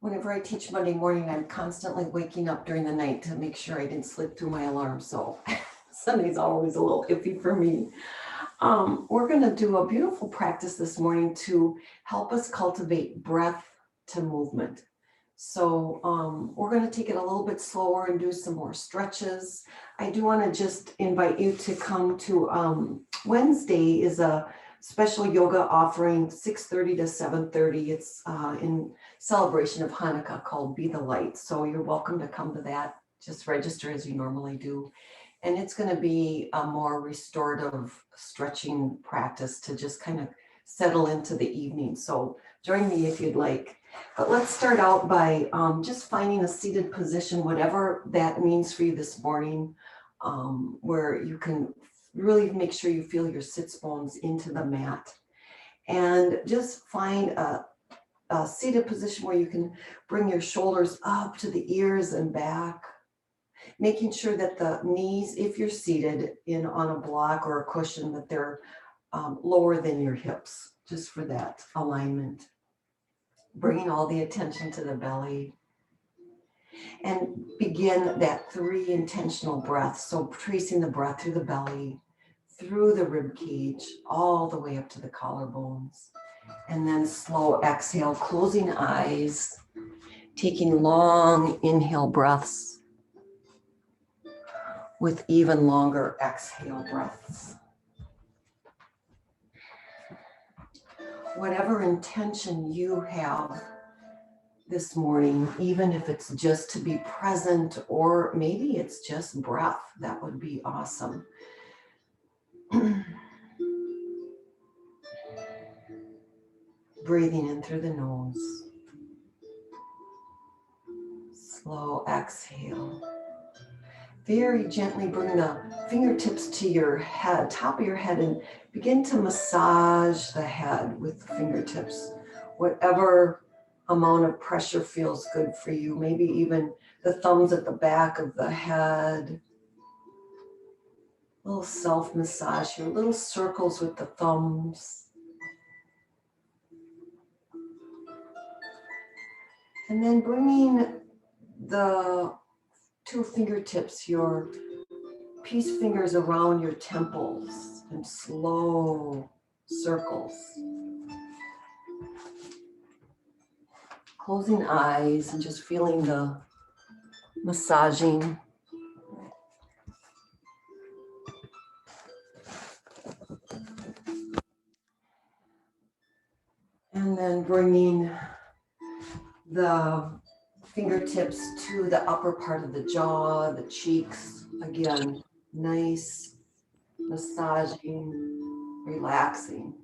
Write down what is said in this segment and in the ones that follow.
Whenever I teach Monday morning, I'm constantly waking up during the night to make sure I didn't slip through my alarm. So Sunday's always a little iffy for me. We're going to do a beautiful practice this morning to help us cultivate breath to movement. So we're going to take it a little bit slower and do some more stretches. I do want to just invite you to come to Wednesday is a special yoga offering 6:30 to 7:30. It's in celebration of Hanukkah called Be the Light. So you're welcome to come to that. Just register as you normally do. And it's going to be a more restorative stretching practice to just kind of settle into the evening. So join me if you'd like. But let's start out by just finding a seated position, whatever that means for you this morning, where you can really make sure you feel your sits bones into the mat. And just find a seated position where you can bring your shoulders up to the ears and back, making sure that the knees, if you're seated on a block or a cushion, that they're lower than your hips, just for that alignment. Bringing all the attention to the belly. And begin that 3 intentional breaths. So tracing the breath through the belly, through the rib cage, all the way up to the collarbones. And then slow exhale, closing eyes, taking long inhale breaths with even longer exhale breaths. Whatever intention you have this morning, even if it's just to be present or maybe it's just breath, that would be awesome. Breathing in through the nose. Slow exhale. Very gently bring the fingertips to your head, top of your head, and begin to massage the head with the fingertips. Whatever amount of pressure feels good for you. Maybe even the thumbs at the back of the head. Little self-massage here, little circles with the thumbs. And then bringing the 2 fingertips, your peace fingers around your temples in slow circles. Closing eyes and just feeling the massaging. And then bringing the fingertips to the upper part of the jaw, the cheeks. Again, nice massaging, relaxing.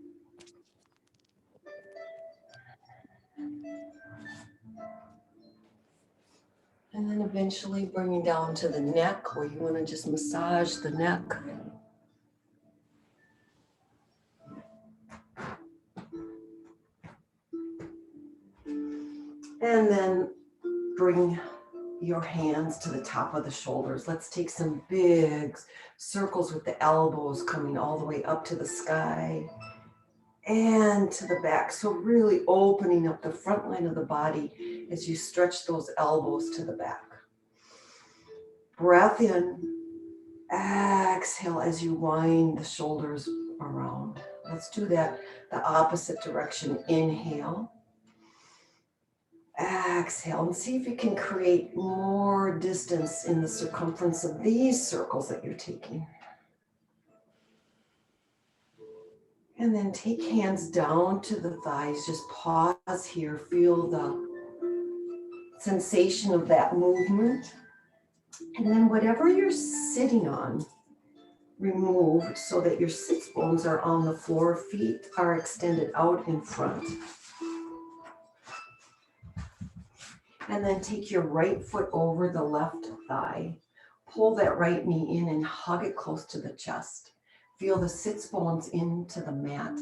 And then eventually bringing down to the neck, where you want to just massage the neck. And then bring your hands to the top of the shoulders. Let's take some big circles with the elbows coming all the way up to the sky and to the back. So really opening up the front line of the body as you stretch those elbows to the back. Breath in, exhale as you wind the shoulders around. Let's do that the opposite direction. Inhale. Exhale and see if you can create more distance in the circumference of these circles that you're taking. And then take hands down to the thighs. Just pause here. Feel the sensation of that movement. And then whatever you're sitting on, remove so that your sits bones are on the floor. Feet are extended out in front. And then take your right foot over the left thigh. Pull that right knee in and hug it close to the chest. Feel the sits bones into the mat.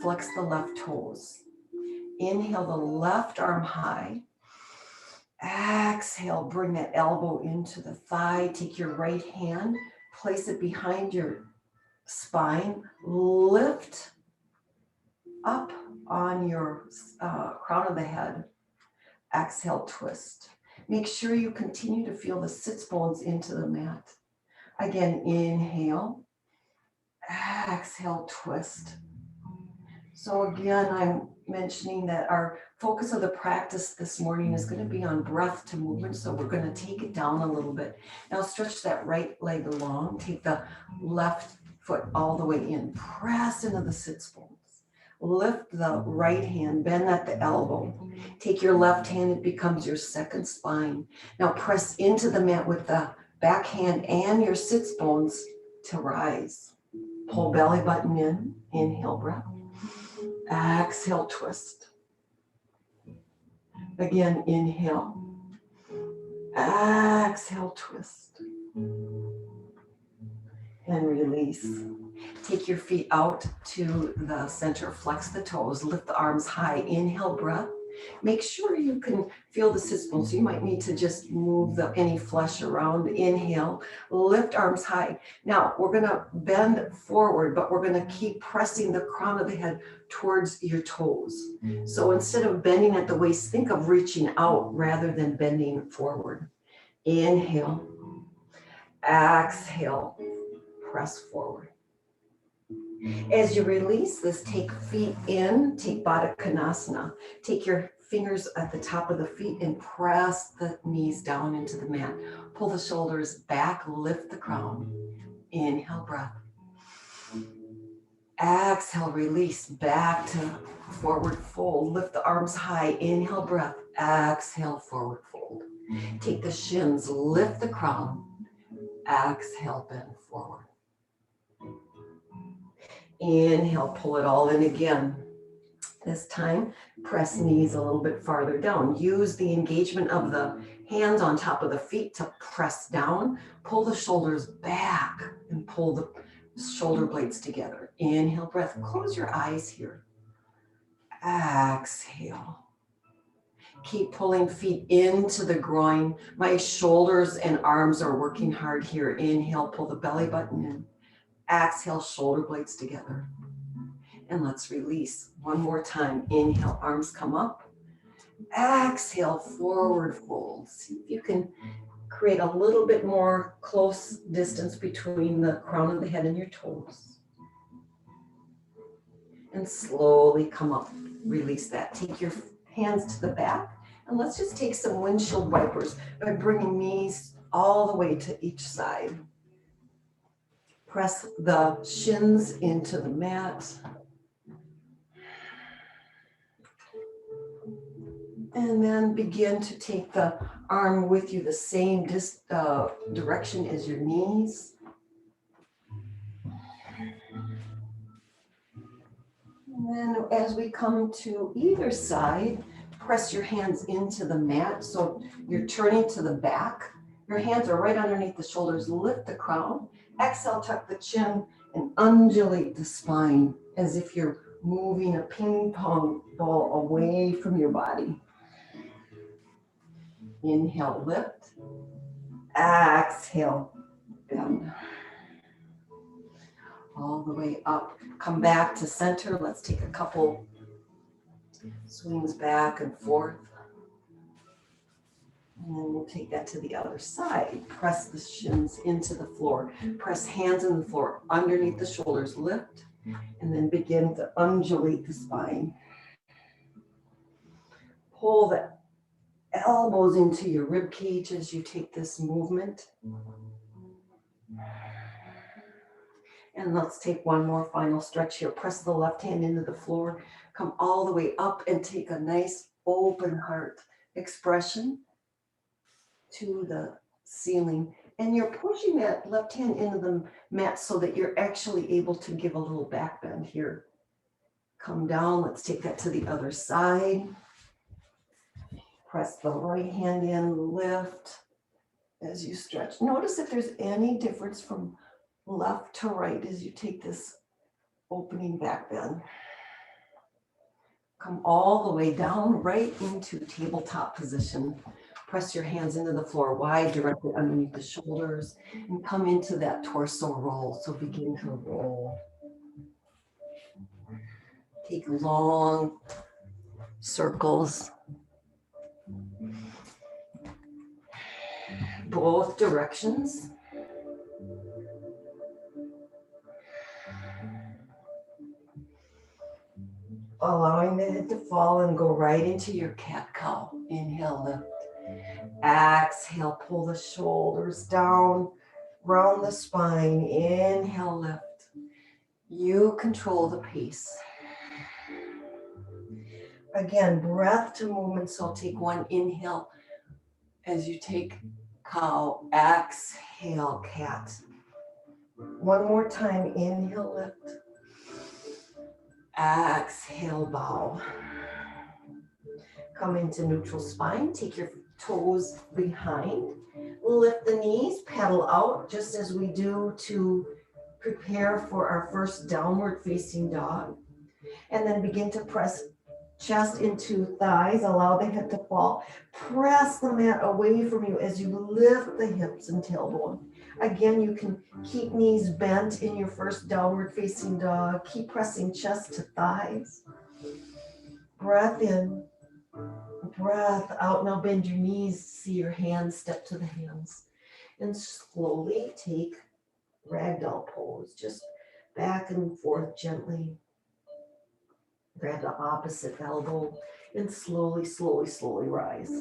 Flex the left toes. Inhale the left arm high. Exhale, bring that elbow into the thigh. Take your right hand, place it behind your spine. Lift up on your crown of the head. Exhale, twist. Make sure you continue to feel the sits bones into the mat. Again, inhale. Exhale, twist. So again, I'm mentioning that our focus of the practice this morning is going to be on breath to movement. So we're going to take it down a little bit. Now stretch that right leg along. Take the left foot all the way in. Press into the sits bones. Lift the right hand, bend at the elbow. Take your left hand, it becomes your second spine. Now press into the mat with the back hand and your sits bones to rise. Pull belly button in, inhale breath. Exhale, twist. Again, inhale. Exhale, twist. And release. Take your feet out to the center, flex the toes, lift the arms high, inhale breath. Make sure you can feel the sits bones. You might need to just move any flesh around. Inhale, lift arms high. Now we're gonna bend forward, but we're gonna keep pressing the crown of the head towards your toes. So instead of bending at the waist, think of reaching out rather than bending forward. Inhale, exhale, press forward. As you release this, take feet in, take Baddha Konasana. Take your fingers at the top of the feet and press the knees down into the mat. Pull the shoulders back, lift the crown. Inhale, breath. Exhale, release back to forward fold. Lift the arms high, inhale, breath. Exhale, forward fold. Take the shins, lift the crown. Exhale, bend forward. Inhale, pull it all in again. This time, press knees a little bit farther down. Use the engagement of the hands on top of the feet to press down. Pull the shoulders back and pull the shoulder blades together. Inhale, breath. Close your eyes here. Exhale. Keep pulling feet into the groin. My shoulders and arms are working hard here. Inhale, pull the belly button in. Exhale, shoulder blades together. And let's release one more time. Inhale, arms come up. Exhale, forward fold. See if you can create a little bit more close distance between the crown of the head and your toes. And slowly come up. Release that. Take your hands to the back. And let's just take some windshield wipers by bringing knees all the way to each side. Press the shins into the mat. And then begin to take the arm with you the same direction as your knees. And then as we come to either side, press your hands into the mat. So you're turning to the back. Your hands are right underneath the shoulders. Lift the crown. Exhale, tuck the chin and undulate the spine as if you're moving a ping pong ball away from your body. Inhale, lift. Exhale, bend. All the way up. Come back to center. Let's take a couple swings back and forth. And then we'll take that to the other side. Press the shins into the floor. Press hands in the floor underneath the shoulders. Lift. And then begin to undulate the spine. Pull the elbows into your rib cage as you take this movement. And let's take one more final stretch here. Press the left hand into the floor. Come all the way up and take a nice open heart expression to the ceiling. And you're pushing that left hand into the mat so that you're actually able to give a little back bend here. Come down. Let's take that to the other side. Press the right hand in, lift as you stretch. Notice if there's any difference from left to right as you take this opening back bend. Come all the way down right into tabletop position. Press your hands into the floor wide, directly underneath the shoulders, and come into that torso roll. So begin to roll. Take long circles. both directions. Allowing the head to fall and go right into your cat-cow. Inhale, lift. Exhale, pull the shoulders down, round the spine. Inhale, lift. You control the pace. Again, breath to movement. So I'll take one inhale as you take cow. Exhale, cat. One more time. Inhale, lift. Exhale, bow. Come into neutral spine. Take your toes behind. Lift the knees, pedal out, just as we do to prepare for our first downward facing dog. And then begin to press chest into thighs. Allow the head to fall. Press the mat away from you as you lift the hips and tailbone. Again, you can keep knees bent in your first downward facing dog. Keep pressing chest to thighs. Breath in, breath out. Now bend your knees, see your hands, step to the hands. And slowly take ragdoll pose, just back and forth gently. Grab the opposite elbow and slowly, slowly, slowly rise.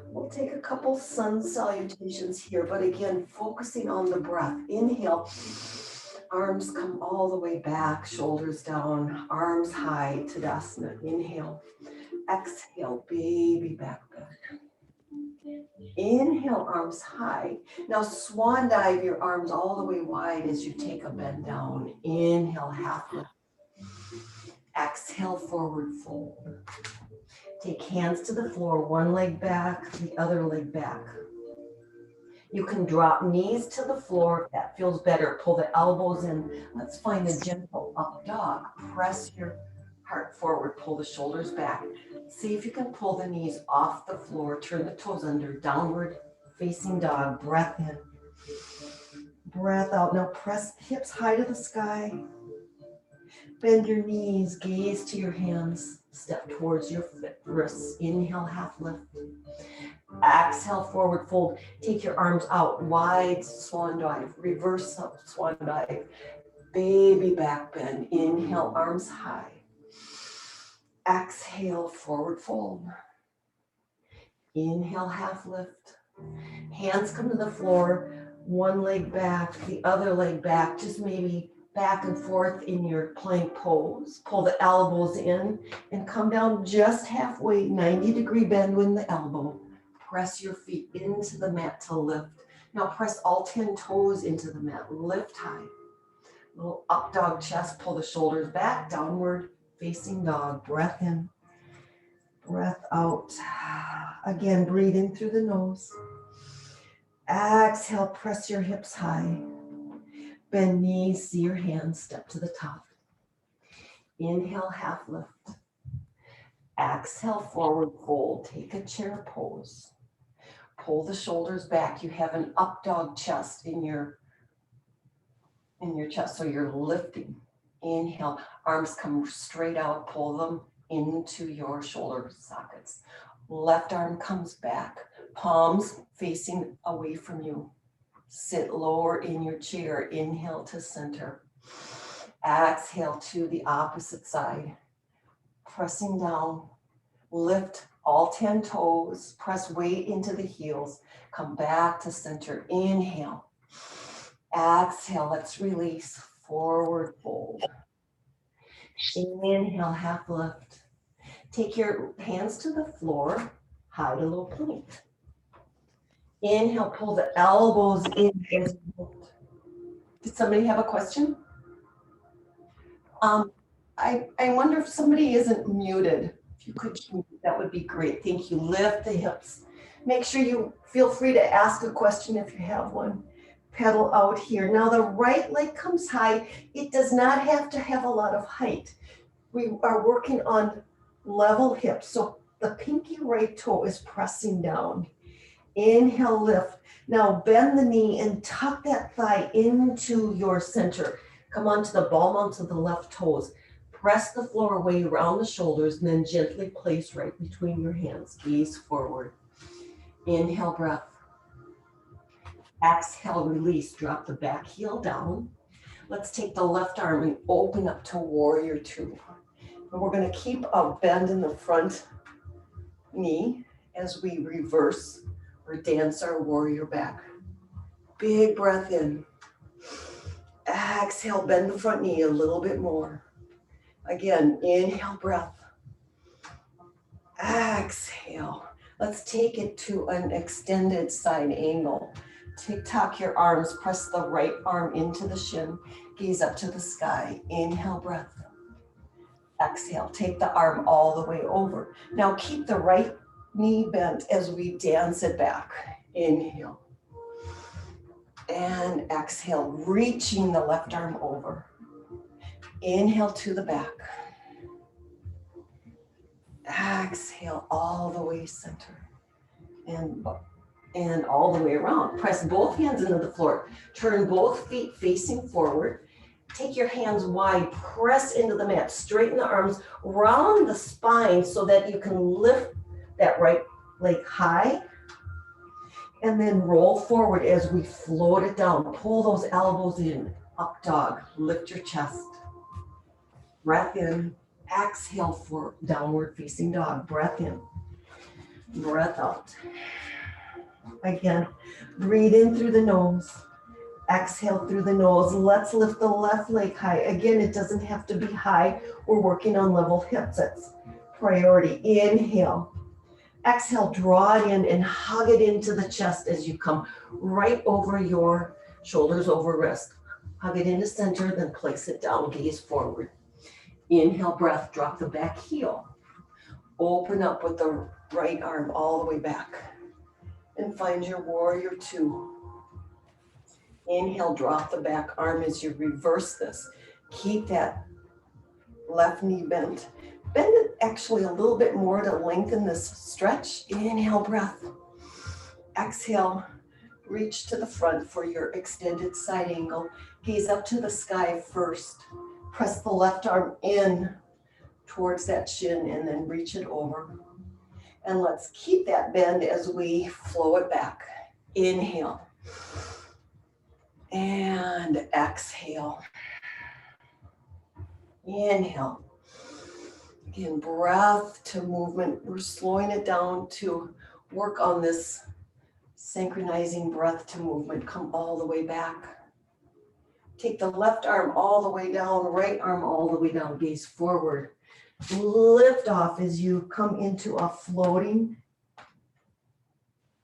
We'll take a couple sun salutations here, but again, focusing on the breath. Inhale, arms come all the way back, shoulders down, arms high, Tadasana. Inhale, exhale, baby back bend. Inhale, arms high. Now swan dive your arms all the way wide as you take a bend down. Inhale, half lift. Exhale, forward fold. Take hands to the floor, one leg back, the other leg back. You can drop knees to the floor if that feels better. Pull the elbows in. Let's find a gentle up dog. Press your heart forward, pull the shoulders back. See if you can pull the knees off the floor, turn the toes under, downward facing dog. Breath in, breath out. Now press hips high to the sky. Bend your knees, gaze to your hands, step towards your wrists. Inhale, half lift. Exhale, forward fold. Take your arms out, wide swan dive, reverse up swan dive, baby back bend. Inhale, arms high. Exhale, forward fold. Inhale, half lift. Hands come to the floor, one leg back, the other leg back, just maybe back and forth in your plank pose. Pull the elbows in and come down just halfway, 90-degree bend with the elbow. Press your feet into the mat to lift. Now press all 10 toes into the mat, lift high. Little up dog chest, pull the shoulders back, downward facing dog. Breath in, breath out. Again, breathe in through the nose. Exhale, press your hips high. Bend knees, see your hands, step to the top. Inhale, half lift. Exhale, forward fold. Take a chair pose. Pull the shoulders back. You have an up dog chest in your chest, so you're lifting. Inhale, arms come straight out, pull them into your shoulder sockets. Left arm comes back, palms facing away from you. Sit lower in your chair. Inhale to center. Exhale to the opposite side. Pressing down. Lift all 10 toes. Press weight into the heels. Come back to center. Inhale. Exhale. Let's release. Forward fold. Inhale, half lift. Take your hands to the floor. High to low plank. Inhale, pull the elbows in as you lift. Did somebody have a question? I wonder if somebody isn't muted. If you could, that would be great. Thank you. Lift the hips. Make sure you feel free to ask a question if you have one. Pedal out here. Now the right leg comes high. It does not have to have a lot of height. We are working on level hips. So the pinky right toe is pressing down. Inhale, lift. Now bend the knee and tuck that thigh into your center. Come onto the ball mount of the left toes. Press the floor away around the shoulders and then gently place right between your hands. Gaze forward. Inhale, breath. Exhale, release, drop the back heel down. Let's take the left arm and open up to warrior two. And we're gonna keep a bend in the front knee as we reverse or dance our warrior back. Big breath in. Exhale, bend the front knee a little bit more. Again, inhale, breath. Exhale. Let's take it to an extended side angle. Tuck your arms, press the right arm into the shin, gaze up to the sky. Inhale, breath. Exhale, take the arm all the way over. Now keep the right knee bent as we dance it back. Inhale. And exhale, reaching the left arm over. Inhale to the back. Exhale all the way center. And all the way around. Press both hands into the floor. Turn both feet facing forward. Take your hands wide, press into the mat. Straighten the arms, round the spine so that you can lift that right leg high. And then roll forward as we float it down. Pull those elbows in. Up dog. Lift your chest. Breath in. Exhale for downward facing dog. Breath in. Breath out. Again, breathe in through the nose. Exhale through the nose. Let's lift the left leg high. Again, it doesn't have to be high. We're working on level hips. That's priority. Inhale. Exhale, draw it in and hug it into the chest as you come right over your shoulders over wrist. Hug it into center, then place it down, gaze forward. Inhale, breath, drop the back heel. Open up with the right arm all the way back. And find your warrior two. Inhale, drop the back arm as you reverse this. Keep that left knee bent. Bend it actually a little bit more to lengthen this stretch. Inhale, breath. Exhale, reach to the front for your extended side angle. Gaze up to the sky first. Press the left arm in towards that shin and then reach it over. And let's keep that bend as we flow it back. Inhale. And exhale. Inhale. Again, breath to movement. We're slowing it down to work on this synchronizing breath to movement. Come all the way back. Take the left arm all the way down, right arm all the way down, gaze forward. Lift off as you come into a floating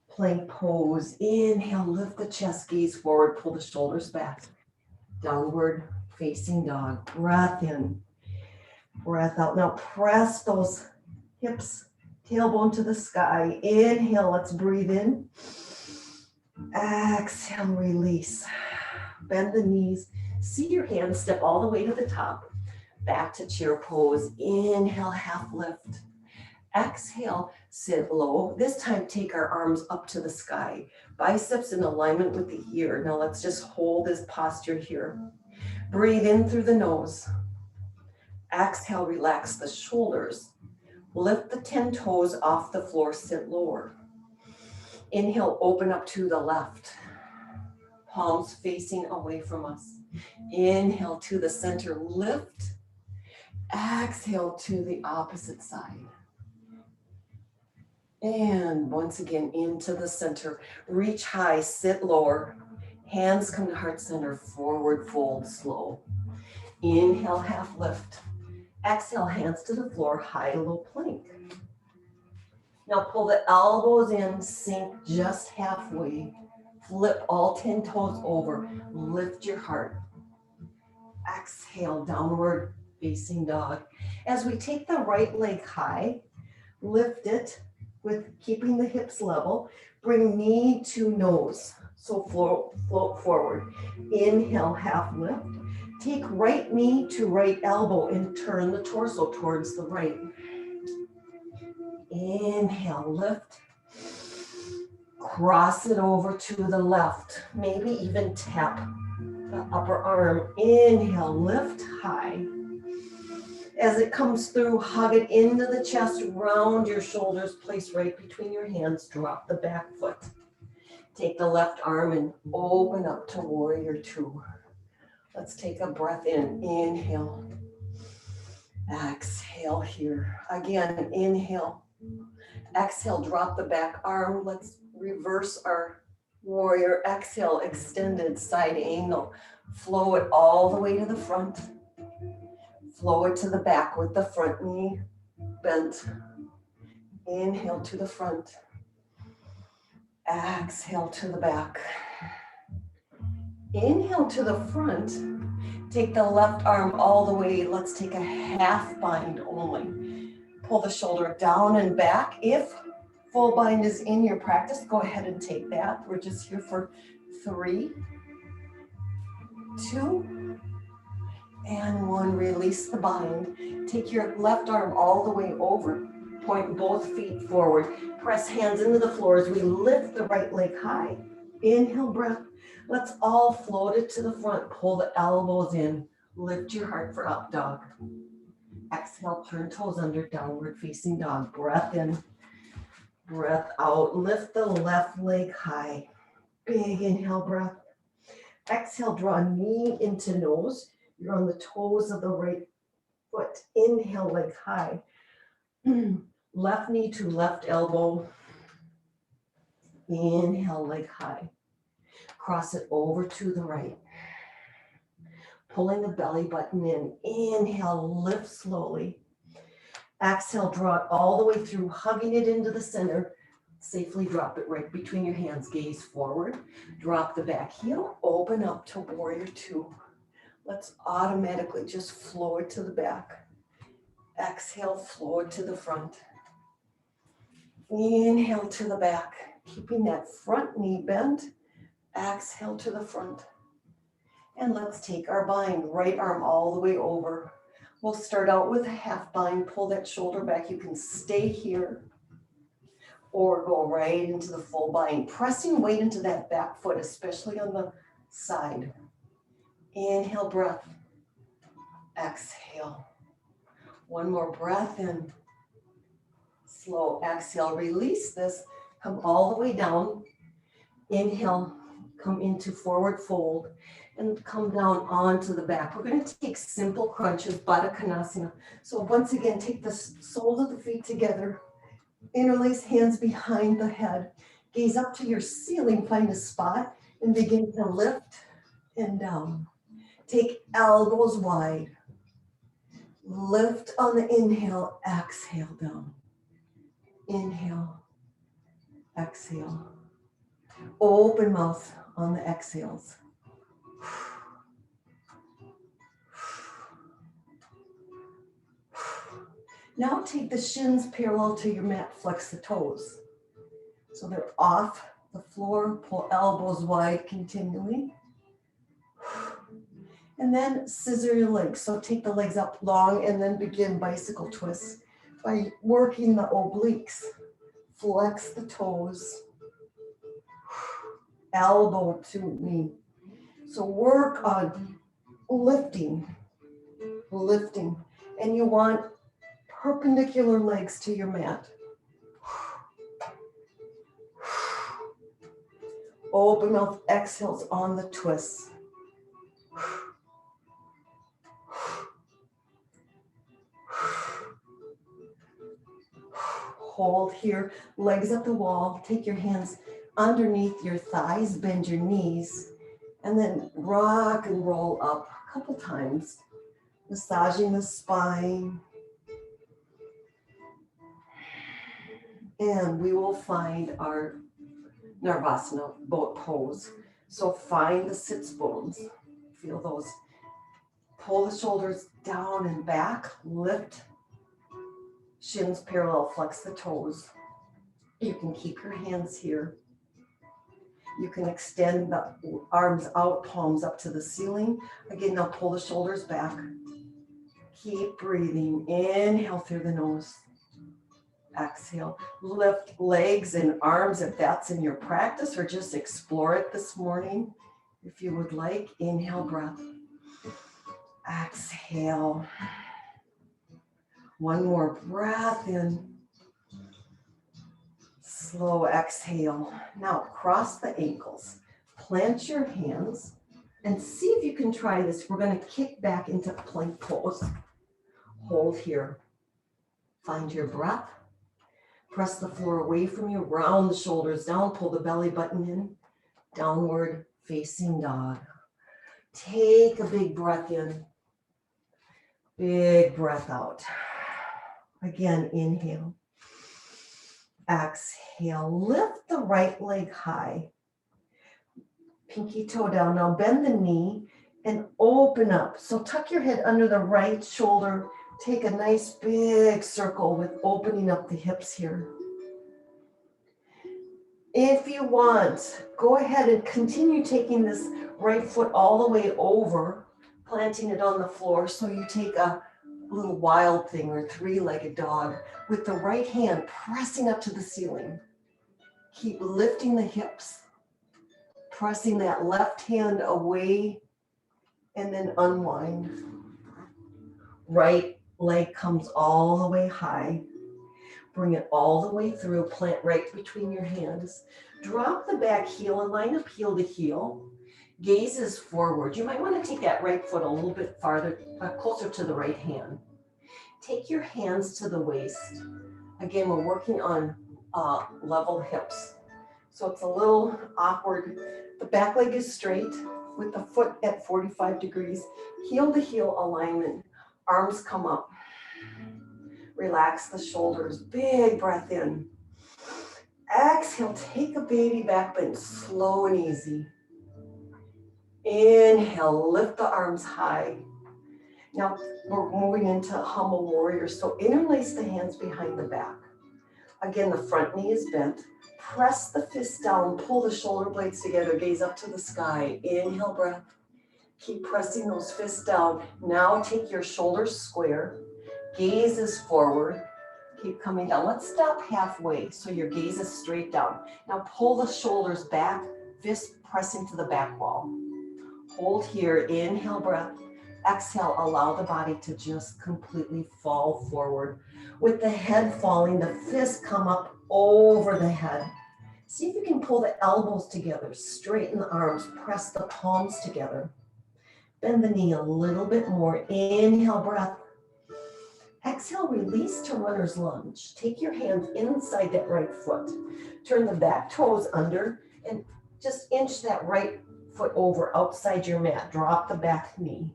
plank pose. Inhale, lift the chest, gaze forward, pull the shoulders back. Downward facing dog. Breath in, breath out. Now press those hips, tailbone to the sky. Inhale, let's breathe in. Exhale, release. Bend the knees. See your hands step all the way to the top. Back to chair pose. Inhale, half lift. Exhale, sit low. This time, take our arms up to the sky. Biceps in alignment with the ear. Now let's just hold this posture here. Breathe in through the nose. Exhale, relax the shoulders. Lift the 10 toes off the floor, sit lower. Inhale, open up to the left. Palms facing away from us. Inhale to the center, lift. Exhale to the opposite side. And once again, into the center. Reach high, sit lower. Hands come to heart center, forward fold, slow. Inhale, half lift. Exhale, hands to the floor, high to low plank. Now pull the elbows in, sink just halfway. Flip all 10 toes over, lift your heart. Exhale, downward facing dog. As we take the right leg high, lift it with keeping the hips level. Bring knee to nose, so float forward. Inhale, half lift. Take right knee to right elbow and turn the torso towards the right. Inhale, lift. Cross it over to the left. Maybe even tap the upper arm. Inhale, lift high. As it comes through, hug it into the chest, round your shoulders, place right between your hands, drop the back foot. Take the left arm and open up to warrior two. Let's take a breath in. Inhale. Exhale here. Again, inhale. Exhale, drop the back arm. Let's reverse our warrior. Exhale, extended side angle. Flow it all the way to the front. Flow it to the back with the front knee bent. Inhale to the front. Exhale to the back. Inhale to the front. Take the left arm all the way. Let's take a half bind only. Pull the shoulder down and back. If full bind is in your practice, go ahead and take that. We're just here for 3, 2, and 1. Release the bind. Take your left arm all the way over. Point both feet forward. Press hands into the floor as we lift the right leg high. Inhale, breath. Let's all float it to the front. Pull the elbows in. Lift your heart for up dog. Exhale, turn toes under, downward facing dog. Breath in, breath out. Lift the left leg high. Big inhale, breath. Exhale, draw knee into nose. You're on the toes of the right foot. Inhale, leg high. Left knee to left elbow. Inhale, leg high. Cross it over to the right. Pulling the belly button in. Inhale, lift slowly. Exhale, draw it all the way through, hugging it into the center. Safely drop it right between your hands. Gaze forward. Drop the back heel. Open up to warrior two. Let's automatically just flow it to the back. Exhale, flow it to the front. Inhale to the back. Keeping that front knee bent. Exhale to the front. And let's take our bind, right arm all the way over. We'll start out with a half bind, pull that shoulder back. You can stay here or go right into the full bind, pressing weight into that back foot, especially on the side. Inhale, breath. Exhale. One more breath in. Slow exhale, release this. Come all the way down. Inhale, come into forward fold and come down onto the back. We're going to take simple crunches, Baddha Konasana. So once again, take the soles of the feet together, interlace hands behind the head, gaze up to your ceiling, find a spot and begin to lift and down. Take elbows wide. Lift on the inhale, exhale down. Inhale, exhale. Open mouth on the exhales. Now take the shins parallel to your mat, flex the toes. So they're off the floor, pull elbows wide continually. And then scissor your legs. So take the legs up long and then begin bicycle twists by working the obliques. Flex the toes. Elbow to knee. So work on lifting. And you want perpendicular legs to your mat. Open mouth exhales on the twists. Hold here, legs up the wall. Take your hands underneath your thighs, bend your knees, and then rock and roll up a couple times, massaging the spine. And we will find our Navasana boat pose. So find the sits bones. Feel those. Pull the shoulders down and back. Lift. Shins parallel. Flex the toes. You can keep your hands here. You can extend the arms out, palms up to the ceiling. Again, now pull the shoulders back. Keep breathing. Inhale through the nose. Exhale. Lift legs and arms if that's in your practice, or just explore it this morning if you would like. Inhale, breath. Exhale. One more breath in. Slow exhale. Now cross the ankles. Plant your hands and see if you can try this. We're going to kick back into plank pose. Hold here. Find your breath. Press the floor away from you. Round the shoulders down. Pull the belly button in. Downward facing dog. Take a big breath in. Big breath out. Again, inhale. Exhale. Lift the right leg high. Pinky toe down. Now bend the knee and open up. So tuck your head under the right shoulder. Take a nice big circle with opening up the hips here. If you want, go ahead and continue taking this right foot all the way over, planting it on the floor. So you take a little wild thing or three-legged dog with the right hand pressing up to the ceiling. Keep lifting the hips, pressing that left hand away, and then unwind. Right leg comes all the way high. Bring it all the way through, plant right between your hands. Drop the back heel and line up heel to heel. Gaze is forward. You might want to take that right foot a little bit farther, closer to the right hand. Take your hands to the waist. Again, we're working on level hips. So it's a little awkward. The back leg is straight with the foot at 45 degrees. Heel to heel alignment. Arms come up. Relax the shoulders. Big breath in. Exhale, take a baby back bend, slow and easy. Inhale, lift the arms high. Now we're moving into humble warrior. So interlace the hands behind the back. Again, the front knee is bent. Press the fist down, pull the shoulder blades together, gaze up to the sky. Inhale, breath. Keep pressing those fists down. Now take your shoulders square. Gaze is forward. Keep coming down. Let's stop halfway so your gaze is straight down. Now pull the shoulders back, fist pressing to the back wall. Hold here. Inhale, breath. Exhale, allow the body to just completely fall forward. With the head falling, the fists come up over the head. See if you can pull the elbows together, straighten the arms, press the palms together. Bend the knee a little bit more. Inhale, breath. Exhale, release to runner's lunge. Take your hands inside that right foot. Turn the back toes under and just inch that right foot over outside your mat. Drop the back knee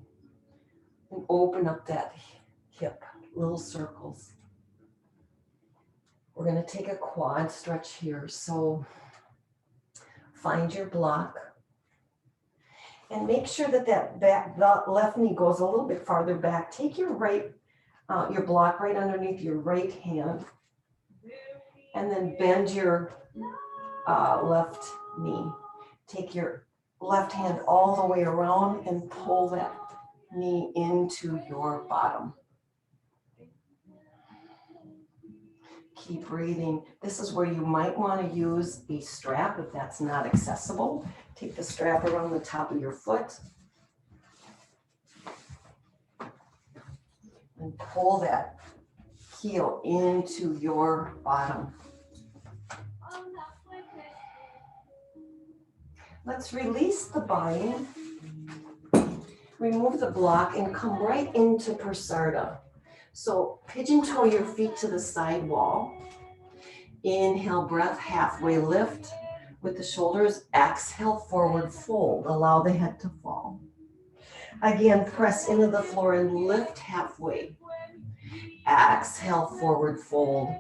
and open up that hip, little circles. We're going to take a quad stretch here. So find your block and make sure that the left knee goes a little bit farther back. Take your block right underneath your right hand and then bend your left knee. Take your left hand all the way around and pull that knee into your bottom. Keep breathing. This is where you might want to use a strap if that's not accessible. Take the strap around the top of your foot and pull that heel into your bottom. Let's release the bind, remove the block, and come right into Prasarta. So pigeon toe your feet to the side wall. Inhale, breath, halfway lift with the shoulders. Exhale, forward fold. Allow the head to fall. Again, press into the floor and lift halfway. Exhale, forward fold.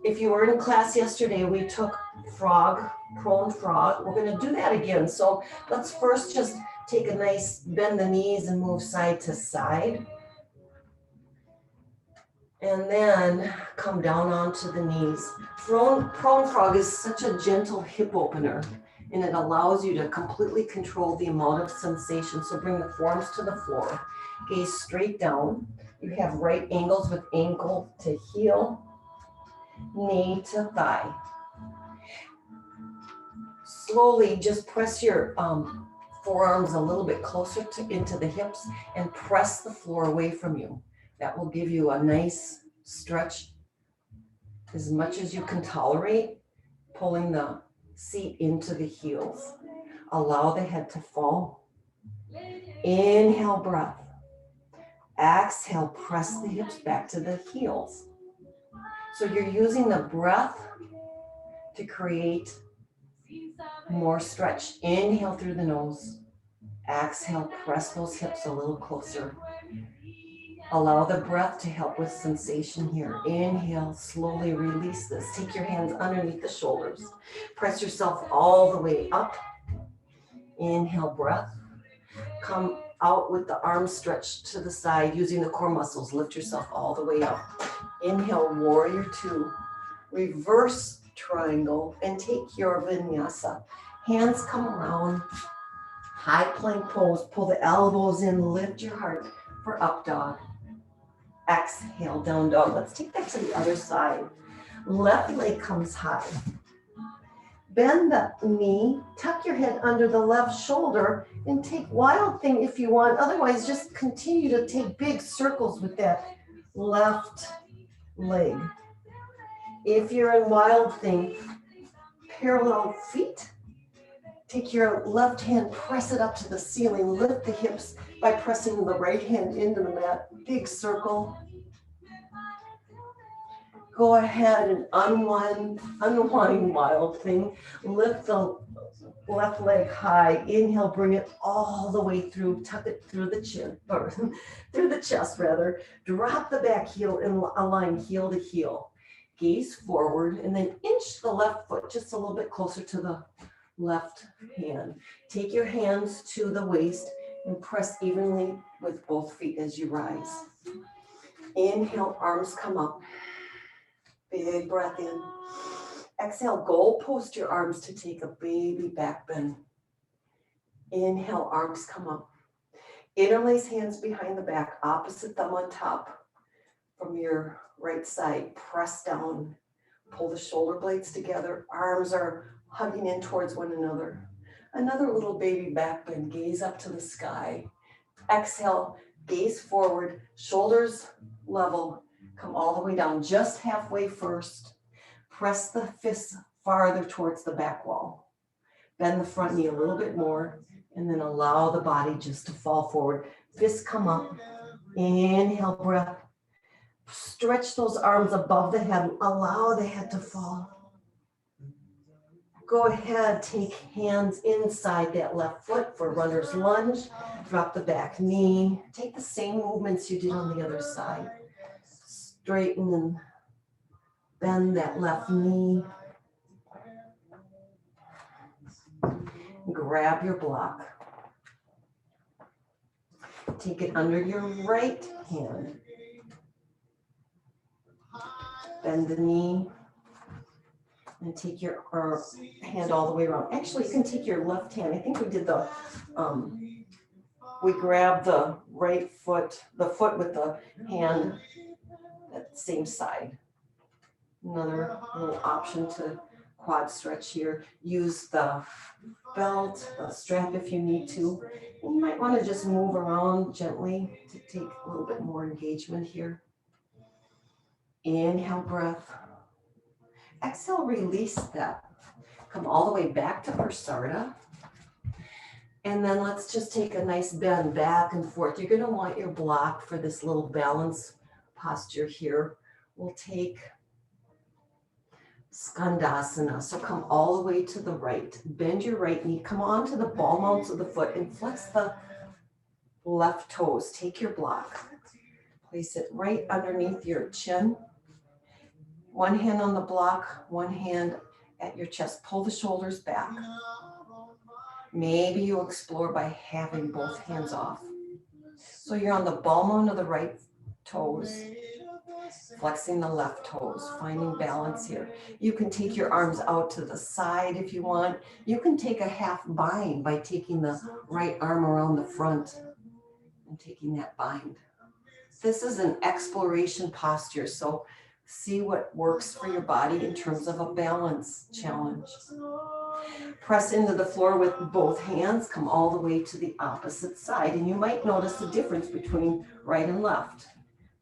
If you were in class yesterday, we took frog, prone frog. We're going to do that again. So let's first just take a nice bend the knees and move side to side. And then come down onto the knees. Prone frog is such a gentle hip opener, and it allows you to completely control the amount of sensation. So bring the forearms to the floor, gaze straight down. You have right angles with ankle to heel, knee to thigh. Slowly just press your forearms a little bit closer into the hips and press the floor away from you. That will give you a nice stretch as much as you can tolerate. pulling the seat into the heels. Allow the head to fall. Inhale, breath. Exhale, press the hips back to the heels. So you're using the breath to create more stretch. Inhale through the nose. Exhale, press those hips a little closer. Allow the breath to help with sensation here. Inhale, slowly release this. Take your hands underneath the shoulders. Press yourself all the way up. Inhale, breath. Come out with the arms stretched to the side using the core muscles. Lift yourself all the way up. Inhale, warrior two. Reverse triangle and take your vinyasa. Hands come around. High plank pose. Pull the elbows in. Lift your heart for up dog. Exhale, down dog. Let's take that to the other side. Left leg comes high. Bend the knee, tuck your head under the left shoulder, and take wild thing if you want. Otherwise, just continue to take big circles with that left leg. If you're in wild thing, parallel feet. Take your left hand, press it up to the ceiling, lift the hips by pressing the right hand into the mat. Big circle. Go ahead and unwind wild thing. Lift the left leg high. Inhale, bring it all the way through. Tuck it through the chin, or through the chest rather. Drop the back heel and align heel to heel. Gaze forward and then inch the left foot just a little bit closer to the left hand. Take your hands to the waist and press evenly with both feet as you rise. Inhale, arms come up. Big breath in. Exhale, goal post your arms to take a baby back bend. Inhale, arms come up. Interlace hands behind the back, opposite thumb on top from your right side. Press down. Pull the shoulder blades together. Arms are hugging in towards one another. Another little baby back bend. Gaze up to the sky. Exhale, gaze forward. Shoulders level. Come all the way down, just halfway first. Press the fists farther towards the back wall. Bend the front knee a little bit more, and then allow the body just to fall forward. Fists come up. Inhale, breath. Stretch those arms above the head. Allow the head to fall. Go ahead, take hands inside that left foot for runner's lunge. Drop the back knee. Take the same movements you did on the other side. Straighten and bend that left knee. Grab your block. Take it under your right hand. Bend the knee. And take your hand all the way around. Actually, you can take your left hand. I think we did the, we grabbed the right foot, the foot with the hand at the same side. Another little option to quad stretch here. Use the belt, the strap if you need to. And you might want to just move around gently to take a little bit more engagement here. Inhale, breath. Exhale, release that. Come all the way back to Prasarta. And then let's just take a nice bend back and forth. You're going to want your block for this little balance posture here. We'll take Skandasana. So come all the way to the right. Bend your right knee. Come onto the ball mounts of the foot and flex the left toes. Take your block. Place it right underneath your chin. One hand on the block, one hand at your chest. Pull the shoulders back. Maybe you explore by having both hands off. So you're on the ball mount of the right toes, flexing the left toes, finding balance here. You can take your arms out to the side if you want. You can take a half bind by taking the right arm around the front and taking that bind. This is an exploration posture, so see what works for your body in terms of a balance challenge. Press into the floor with both hands. Come all the way to the opposite side. And you might notice the difference between right and left.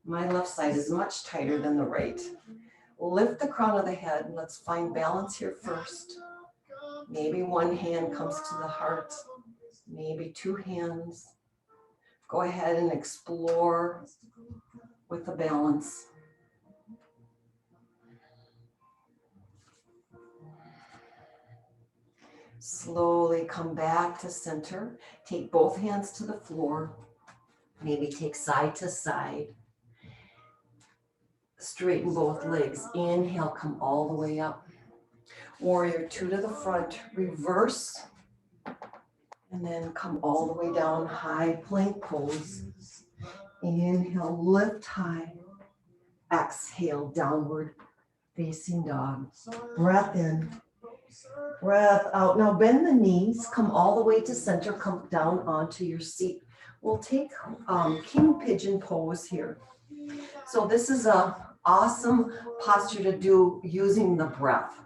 My left side is much tighter than the right. Lift the crown of the head and let's find balance here first. Maybe one hand comes to the heart, maybe two hands. Go ahead and explore with the balance. Slowly come back to center. Take both hands to the floor. Maybe take side to side. Straighten both legs. Inhale, come all the way up. Warrior two to the front. Reverse. And then come all the way down. High plank pose. Inhale, lift high. Exhale, downward facing dog. Breath in. Breath out. Now bend the knees, come all the way to center, come down onto your seat. We'll take king pigeon pose here. So this is an awesome posture to do using the breath.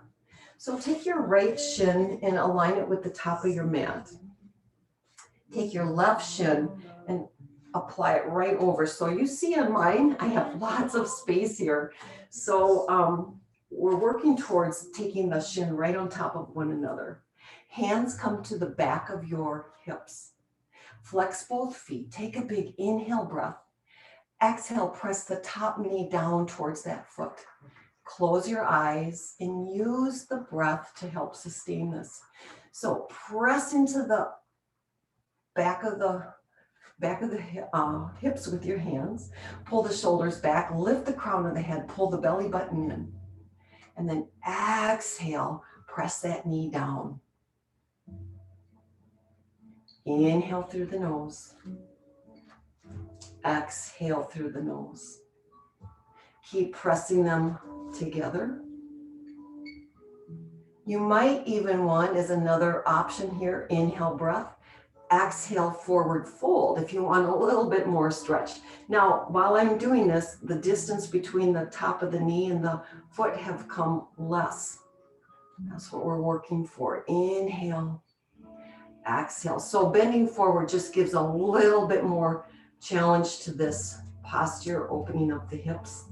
So take your right shin and align it with the top of your mat. Take your left shin and apply it right over. So you see on mine, I have lots of space here. So we're working towards taking the shin right on top of one another. Hands come to the back of your hips. Flex both feet. Take a big inhale breath. Exhale, press the top knee down towards that foot. Close your eyes and use the breath to help sustain this. So press into the back of the hips with your hands. Pull the shoulders back. Lift the crown of the head. Pull the belly button in. And then exhale, press that knee down. Inhale through the nose. Exhale through the nose. Keep pressing them together. You might even want, as another option here, inhale breath. Exhale, forward fold if you want a little bit more stretch. Now, while I'm doing this, the distance between the top of the knee and the foot have come less. That's what we're working for. Inhale, exhale. So bending forward just gives a little bit more challenge to this posture, opening up the hips.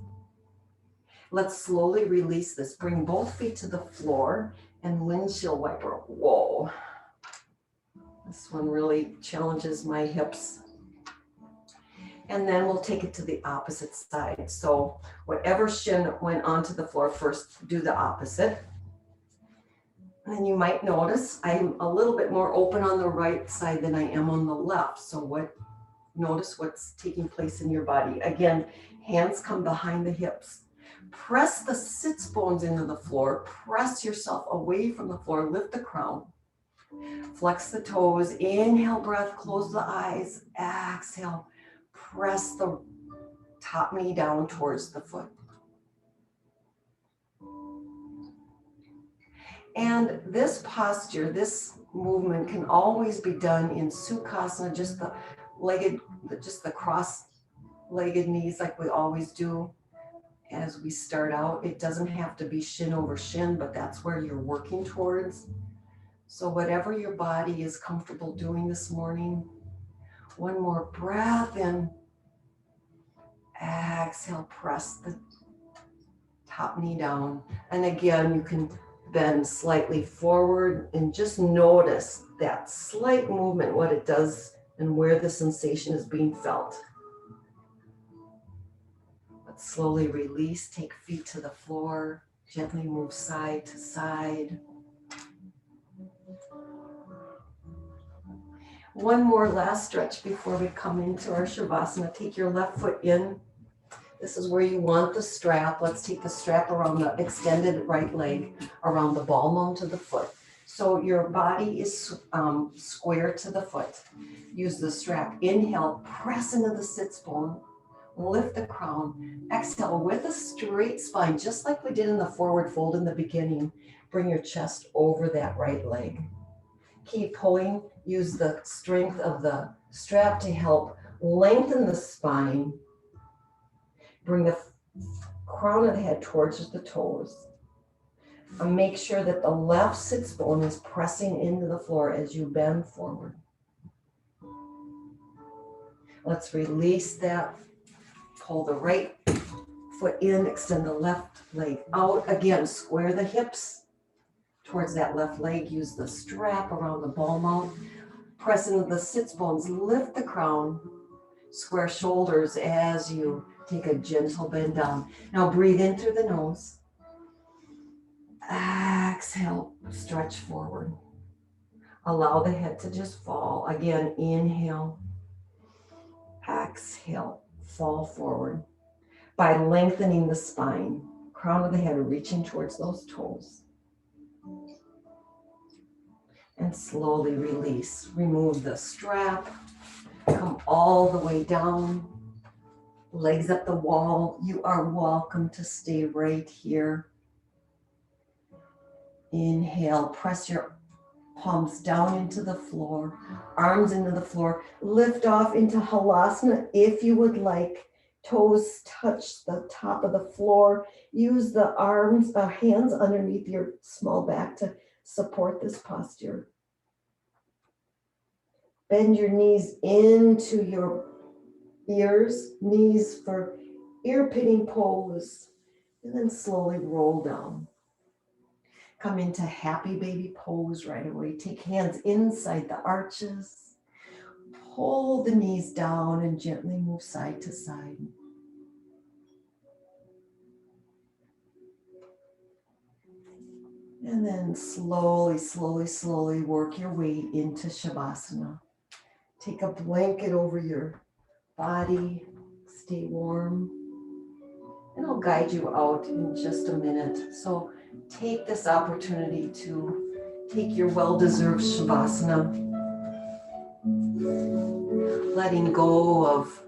Let's slowly release this. Bring both feet to the floor and windshield wiper. Whoa. This one really challenges my hips. And then we'll take it to the opposite side. So whatever shin went onto the floor first, do the opposite. And then you might notice I'm a little bit more open on the right side than I am on the left. So notice what's taking place in your body. Again, hands come behind the hips. Press the sits bones into the floor. Press yourself away from the floor. Lift the crown. Flex the toes. Inhale breath. Close the eyes. Exhale. Press the top knee down towards the foot. And this posture, this movement can always be done in Sukhasana, just the cross-legged knees like we always do as we start out. It doesn't have to be shin over shin, but that's where you're working towards. So whatever your body is comfortable doing this morning, one more breath in. Exhale, press the top knee down. And again, you can bend slightly forward and just notice that slight movement, what it does and where the sensation is being felt. But slowly release, take feet to the floor, gently move side to side. One more last stretch before we come into our Shavasana. Take your left foot in. This is where you want the strap. Let's take the strap around the extended right leg, around the ball mound to the foot. So your body is square to the foot. Use the strap. Inhale, press into the sits bone. Lift the crown. Exhale with a straight spine, just like we did in the forward fold in the beginning. Bring your chest over that right leg. Keep pulling. Use the strength of the strap to help lengthen the spine. Bring the crown of the head towards the toes. And make sure that the left sits bone is pressing into the floor as you bend forward. Let's release that. Pull the right foot in, extend the left leg out. Again, square the hips towards that left leg. Use the strap around the ball mount. Press into the sits bones, lift the crown, square shoulders as you take a gentle bend down. Now breathe in through the nose. Exhale, stretch forward. Allow the head to just fall. Again, inhale. Exhale, fall forward. By lengthening the spine, crown of the head reaching towards those toes. And slowly release. Remove the strap. Come all the way down. Legs up the wall. You are welcome to stay right here. Inhale, press your palms down into the floor, arms into the floor. Lift off into Halasana if you would like. Toes touch the top of the floor. Use the arms, hands underneath your small back to support this posture. Bend your knees into your ears, knees for ear pitting pose, and then slowly roll down. Come into happy baby pose right away. Take hands inside the arches. Pull the knees down and gently move side to side. And then slowly, slowly, slowly work your way into Shavasana. Take a blanket over your body. Stay warm. And I'll guide you out in just a minute. So take this opportunity to take your well-deserved Shavasana. Letting go of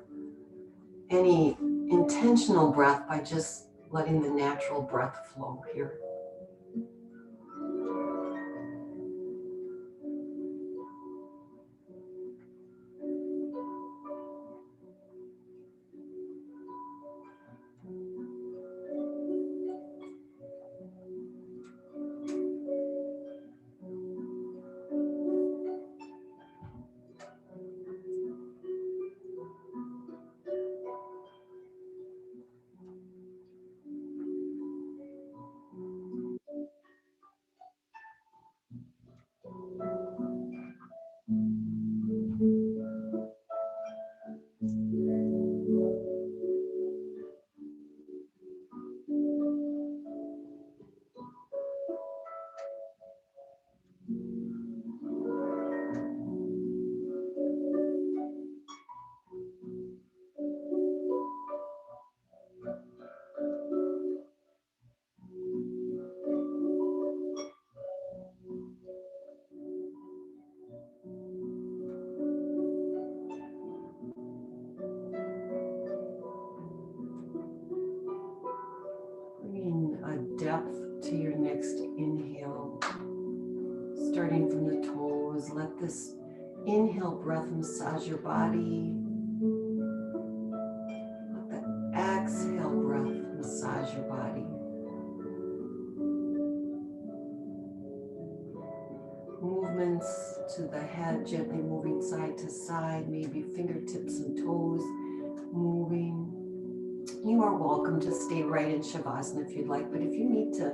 any intentional breath by just letting the natural breath flow here. Depth to your next inhale, starting from the toes. Let this inhale breath massage your body. Let the exhale breath massage your body. Movements to the head, gently moving side to side, maybe fingertips and toes moving. You are welcome to stay right in Shavasana if you'd like, but if you need to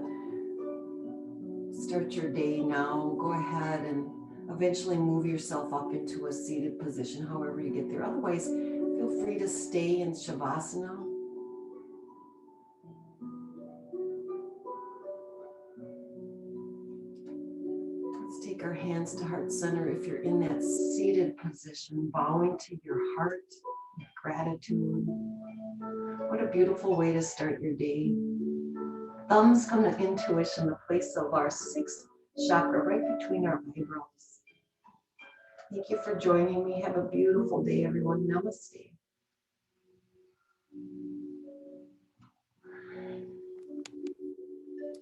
start your day now, go ahead and eventually move yourself up into a seated position, however you get there. Otherwise, feel free to stay in Shavasana. Let's take our hands to heart center. If you're in that seated position, bowing to your heart, gratitude. What a beautiful way to start your day. Thumbs come to intuition, the place of our sixth chakra, right between our eyebrows. Thank you for joining me. Have a beautiful day, everyone. Namaste.